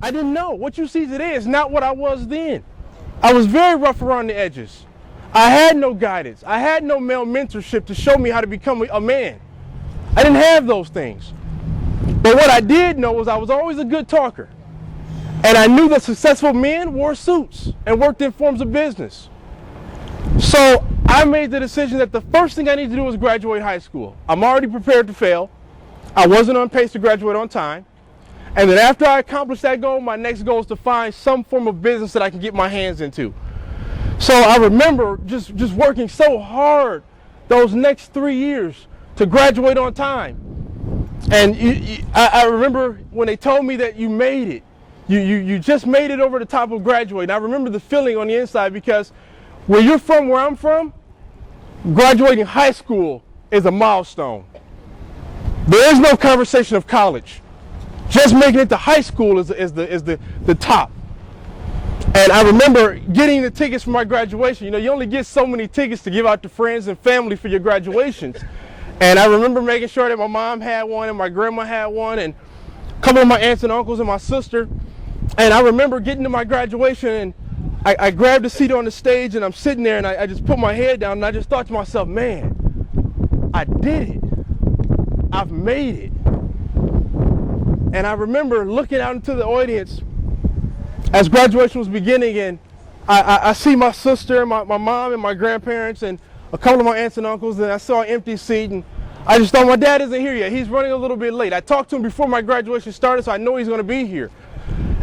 I didn't know. What you see today is not what I was then. I was very rough around the edges. I had no guidance. I had no male mentorship to show me how to become a man. I didn't have those things. But what I did know was I was always a good talker. And I knew that successful men wore suits and worked in forms of business. So I made the decision that the first thing I need to do was graduate high school. I'm already prepared to fail. I wasn't on pace to graduate on time. And then after I accomplished that goal, my next goal is to find some form of business that I can get my hands into. So I remember just working so hard those next 3 years to graduate on time. And I remember when they told me that you made it. You just made it over the top of graduating. I remember the feeling on the inside, because where you're from, where I'm from, graduating high school is a milestone. There is no conversation of college. Just making it to high school is the top. And I remember getting the tickets for my graduation. You know, you only get so many tickets to give out to friends and family for your graduations. And I remember making sure that my mom had one and my grandma had one and a couple of my aunts and uncles and my sister. And I remember getting to my graduation, and I grabbed a seat on the stage, and I'm sitting there, and I just put my head down, and I just thought to myself, man, I did it. I've made it. And I remember looking out into the audience as graduation was beginning, and I see my sister, my mom and my grandparents and a couple of my aunts and uncles, and I saw an empty seat, and I just thought, my dad isn't here yet. He's running a little bit late. I talked to him before my graduation started, so I know he's going to be here.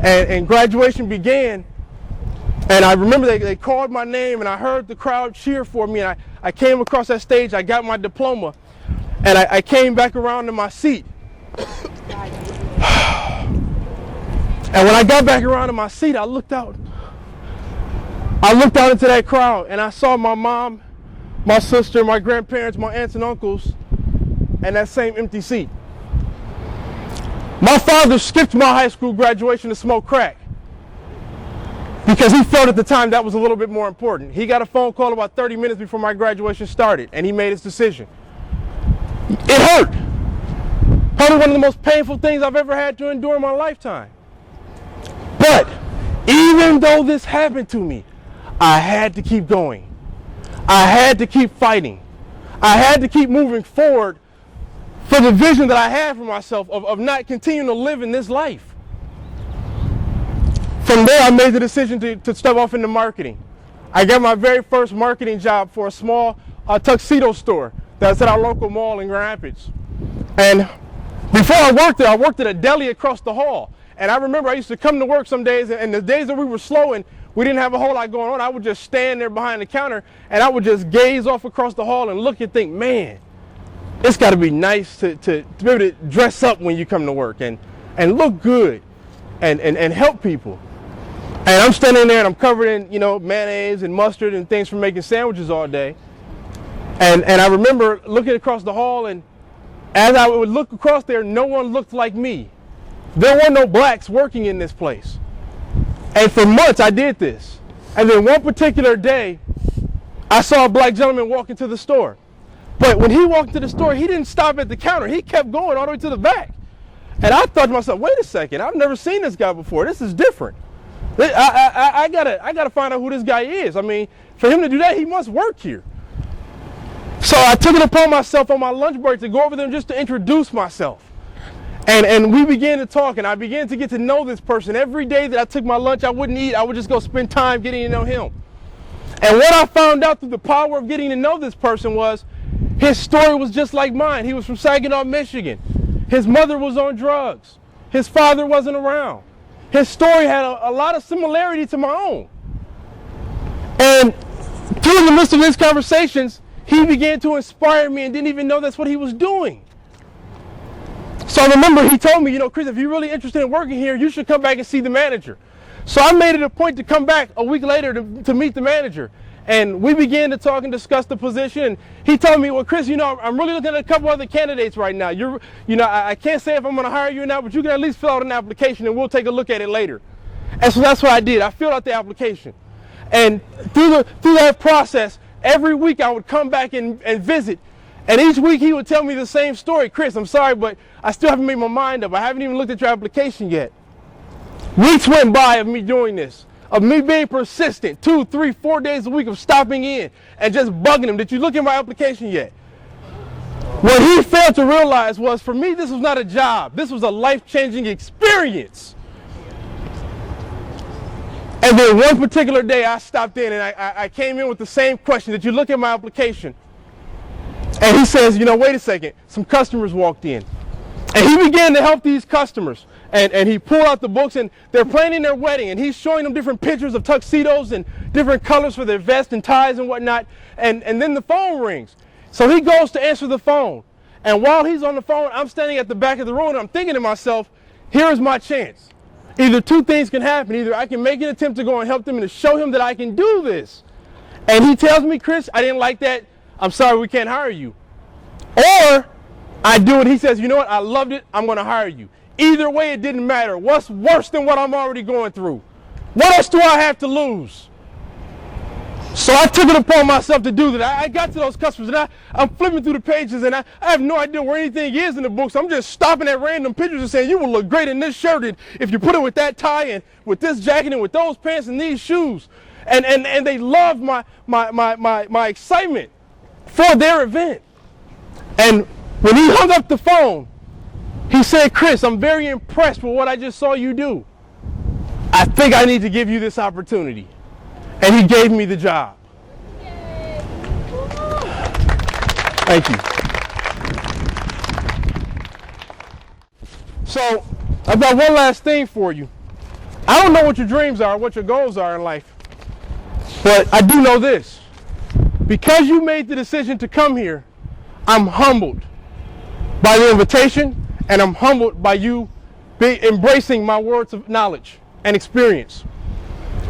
And graduation began, and I remember they called my name, and I heard the crowd cheer for me, and I came across that stage, I got my diploma, and I came back around to my seat. And when I got back around to my seat, I looked out into that crowd, and I saw my mom, my sister, my grandparents, my aunts and uncles, and that same empty seat. My father skipped my high school graduation to smoke crack because he felt at the time that was a little bit more important. He got a phone call about 30 minutes before my graduation started, and he made his decision. It hurt. Probably one of the most painful things I've ever had to endure in my lifetime. But even though this happened to me, I had to keep going. I had to keep fighting. I had to keep moving forward for the vision that I had for myself of not continuing to live in this life. From there, I made the decision to step off into marketing. I got my very first marketing job for a small tuxedo store that's at our local mall in Grand Rapids. And before I worked at a deli across the hall. And I remember I used to come to work some days, and the days that we were slow and we didn't have a whole lot going on, I would just stand there behind the counter, and I would just gaze off across the hall and look and think, man, it's got to be nice to be able to dress up when you come to work and look good and help people. And I'm standing there and I'm covered in, you know, mayonnaise and mustard and things from making sandwiches all day. And I remember looking across the hall, and as I would look across there, no one looked like me. There were no blacks working in this place. And for months I did this. And then one particular day, I saw a black gentleman walk into the store. But when he walked into the store, he didn't stop at the counter. He kept going all the way to the back. And I thought to myself, wait a second, I've never seen this guy before. This is different. I gotta find out who this guy is. I mean, for him to do that, he must work here. So I took it upon myself on my lunch break to go over there just to introduce myself. And we began to talk, and I began to get to know this person. Every day that I took my lunch, I wouldn't eat. I would just go spend time getting to know him. And what I found out through the power of getting to know this person was his story was just like mine. He was from Saginaw, Michigan. His mother was on drugs. His father wasn't around. His story had a lot of similarity to my own. And through the midst of these conversations, he began to inspire me and didn't even know that's what he was doing. So I remember he told me, you know, Kris, if you're really interested in working here, you should come back and see the manager. So I made it a point to come back a week later to meet the manager. And we began to talk and discuss the position. And he told me, well, Kris, you know, I'm really looking at a couple other candidates right now. I can't say if I'm going to hire you or not, but you can at least fill out an application and we'll take a look at it later. And so that's what I did. I filled out the application. And through that process, every week I would come back and visit. And each week he would tell me the same story. Kris, I'm sorry, but I still haven't made my mind up. I haven't even looked at your application yet. Weeks went by of me doing this, of me being persistent, 2, 3, 4 days a week of stopping in and just bugging him. Did you look at my application yet? What he failed to realize was, for me, this was not a job. This was a life-changing experience. And then one particular day, I stopped in and I came in with the same question. Did you look at my application? And he says, you know, wait a second. Some customers walked in. And he began to help these customers. And he pulled out the books, and they're planning their wedding. And he's showing them different pictures of tuxedos and different colors for their vests and ties and whatnot. And then the phone rings. So he goes to answer the phone. And while he's on the phone, I'm standing at the back of the room, and I'm thinking to myself, here's my chance. Either two things can happen. Either I can make an attempt to go and help them and to show him that I can do this. And he tells me, Kris, I didn't like that. I'm sorry, we can't hire you. Or I do it. He says, you know what? I loved it. I'm going to hire you. Either way, it didn't matter. What's worse than what I'm already going through? What else do I have to lose? So I took it upon myself to do that. I got to those customers, and I'm flipping through the pages, and I have no idea where anything is in the books. I'm just stopping at random pictures and saying, you will look great in this shirt and if you put it with that tie and with this jacket and with those pants and these shoes. And they loved my excitement for their event. And when he hung up the phone, he said, Kris, I'm very impressed with what I just saw you do. I think I need to give you this opportunity. And he gave me the job. Thank you. So, I've got one last thing for you. I don't know what your dreams are, what your goals are in life, but I do know this. Because you made the decision to come here, I'm humbled by the invitation, and I'm humbled by you embracing my words of knowledge and experience.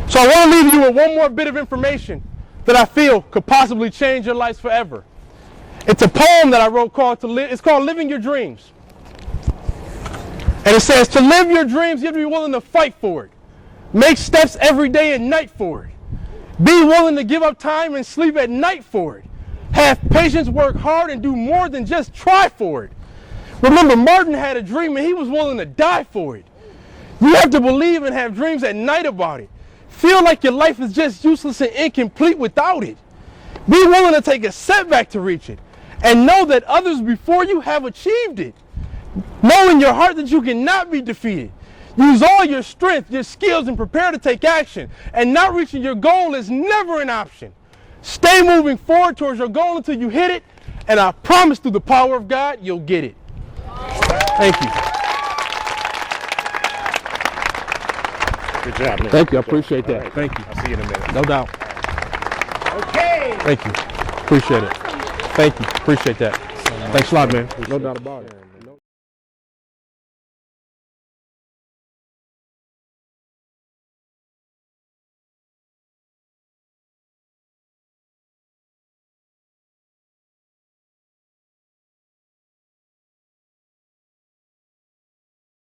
So I want to leave you with one more bit of information that I feel could possibly change your lives forever. It's a poem that I wrote it's called Living Your Dreams. And it says, to live your dreams, you have to be willing to fight for it. Make steps every day and night for it. Be willing to give up time and sleep at night for it. Have patience, work hard, and do more than just try for it. Remember, Martin had a dream and he was willing to die for it. You have to believe and have dreams at night about it. Feel like your life is just useless and incomplete without it. Be willing to take a setback to reach it. And know that others before you have achieved it. Know in your heart that you cannot be defeated. Use all your strength, your skills, and prepare to take action. And not reaching your goal is never an option. Stay moving forward towards your goal until you hit it. And I promise through the power of God, you'll get it. Thank you. Good job, man. Thank you. I appreciate that. Right. Thank you. I'll see you in a minute. No doubt. Okay. Thank you. Appreciate it. Thank you. Appreciate that. Thanks a lot, man. No doubt about it.